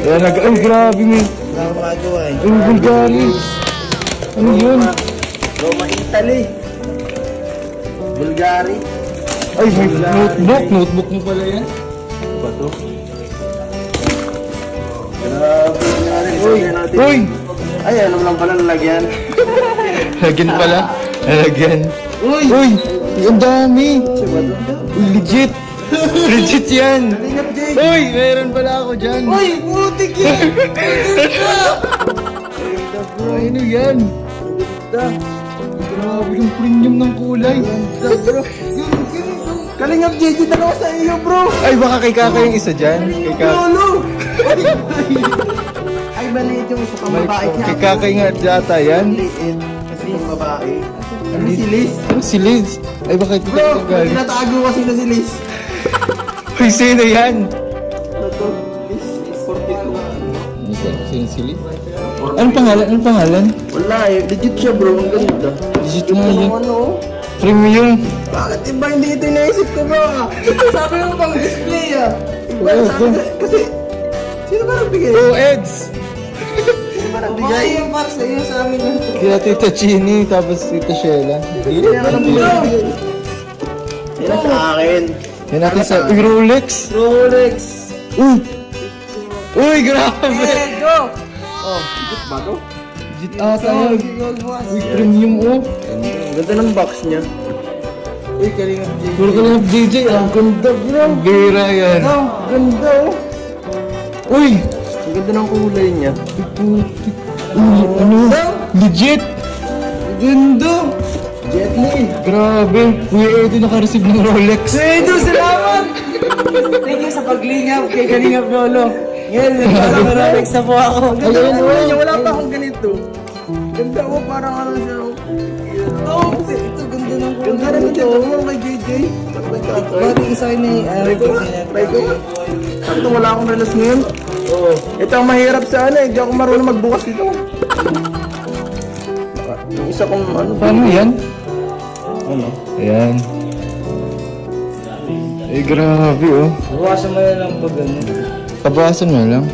Ayan, ay, grabe, men. Wala akong magawa eh. Ay, Bulgari. Ano yun? Roma, Italy. Bulgari. Ay, may notebook. Notebook mo pala yan. Ano ba to? Grabe nga rin. Uy! Uy! Ay, ano lang pala lalagyan? Lagyan pala. Lagyan. Uy! Uy! Ang dami! Diba to? Uy, legit! Legit yan! Kalingap, Jake! Uy! Meron pala ako dyan! Uy! Putik yan! Ay, ano yan? Grabe yung premium ng kulay. Kalingap, JJ, dalawa sa iyo, bro! Ay, baka kay Kaka yung isa dyan. Kay Kaka. Lolo! Ay, maliit yung isa pang babae. Kay Kaka nga data yan. Maliit. Kasi yung babae. Ano si Liz? Ano si Liz? Ay, baka ito Bro, tagal. tinatago kasi na si Liz. Uy, sino yan? Ano to? Liz, 42. Sino si Liz? Anong pangalan? Anong pangalan? Wala eh, legit siya bro, ang ganda. Legit Yung nga yun. ano, Premium. bakit iba hindi ito inaisip ko bro? Sabi mo pang display ah. Iba Oo, sabi ko, kasi, sino ba nagbigay? Oh, Eds! Sino ba nagbigay? Yung para sa iyo sa amin yun. Kaya Tita Chini, tapos Tita Sheila. Hindi na nagbigay. Yan ang sa akin. Yan natin sa Uy, Rolex. Rolex. Uy! Uy, grabe! Go! Oh, legit ba to? Legit ata yan. Uy, premium oh. Ang ganda ng box niya. Uy, kalingap JJ. Puro ka lang DJ, ang ganda bro. Bira yan. Oh, ganda oh. Uy! Ang ganda ng kulay niya. Uy, ano? Legit! Ganda! Jet Li! Grabe. Uy, Edo naka-receive ng Rolex. Edo, salamat! Thank you sa paglingap kay Kalingap Lolo. Ngayon, nagpapararex na po ako. Ganda Ayun, ng kulay oh. niya, wala pa akong ganito. Ganda mo, parang ano siya. Ito, ganda ng kulay. Ganda rin ito kay JJ. Bagay sa akin eh. Try ko. Sakto wala akong relas ngayon. Oo. Ito ang mahirap sa ano eh. Hindi ako marunong magbukas dito. Yung isa kong ano. Paano yan? Ano? Ayan. Eh, grabe oh. Bukasan mo na lang pag ano. Kabawasan mo lang.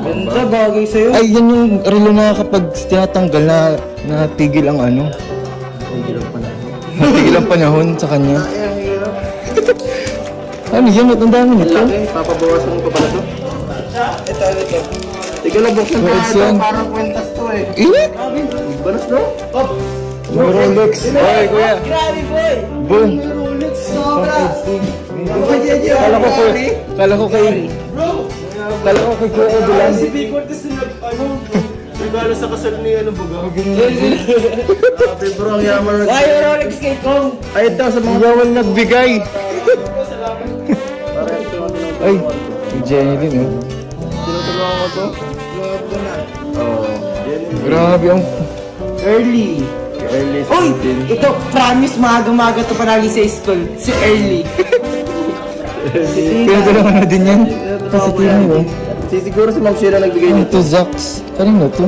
Ganda, bagay sa'yo. Ay, yan yung relo na kapag tinatanggal na natigil ang ano. Natigil ang panahon sa kanya. Ay, ang hirap. Ano yan? Ang dami nito. Laki, papabawasan mo pa pala to? Ito. Tika lang, buksan ka Yes, ito. yan. Parang kwentas to eh. Eh? Balas no? May Rolex. Oy, kuya. Grabe boy! Boom. Rolex sobra! Ano ka, JJ? Kala ko kay... Kala ko kay... Kala ko kay Kuya Edo lang. Si Big Cortez na regalo sa kasal ni ano buga. Grabe bro, ang yaman na. Ay, Rolex kay Kong! Ay, ito sa mga... Yawan nagbigay. Ay, si Jenny din oh. Tinutulungan ko to. Oh, Grabe ang... Early. Uy! Ito, promise, maaga-maga to palagi sa school. Si Early. Pinadalaman na din yan. Kasi tingin oh. Siguro si Ma'am Sheila nagbigay Ano nito. to, Zax? Kanino to?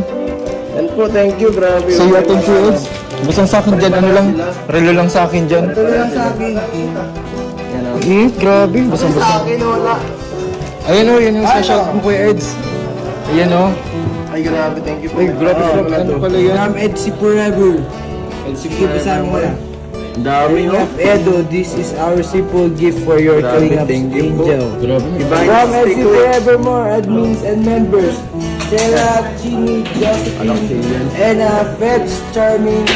And po, thank you, grabe. Sa iyo atong shields. Basta sa akin dyan, ano lang, relo lang sa akin dyan. Ito lang sa akin. Yan o. Eh, grabe. Basta Sa akin, wala. Ayan o, yan yung special mo Kuya Eds. Ayan o. Ay, grabe, thank you po. Ay, grabe frog. Ano pala yan? I'm Edsy Forever. Sige, basahin mo na. Dami, no? Edo, this is our simple gift for your Grabe, Kalingap thank you po. Angel. Grabe. From Edsy Forevermore admins and members, Sarah, Chini, Josephine, Anna, Febs, Charming,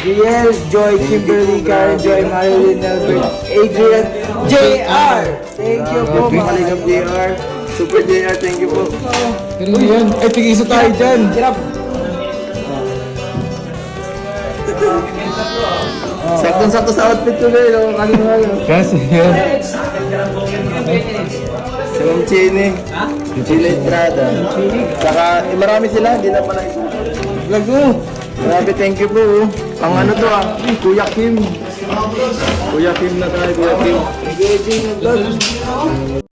Riel, Joy, Kimberly, Karen, Joy, Marilyn, Albert, Adrian, JR. Thank you po, Grabe, mga Kalingap JR. Super JR, thank you po. Ano yan? Ay, tig-isa tayo dyan. Hirap. Sakto-sakto sa outfit ko ngayon, no? Kanina yun. Kasi yan. Si Ma'am Chini. Chini Estrada. Saka, marami sila, hindi na pala isa. Lago. Grabe, thank you po. Ang ano to Kuya Kim. Kuya Kim na tayo, Kuya Kim.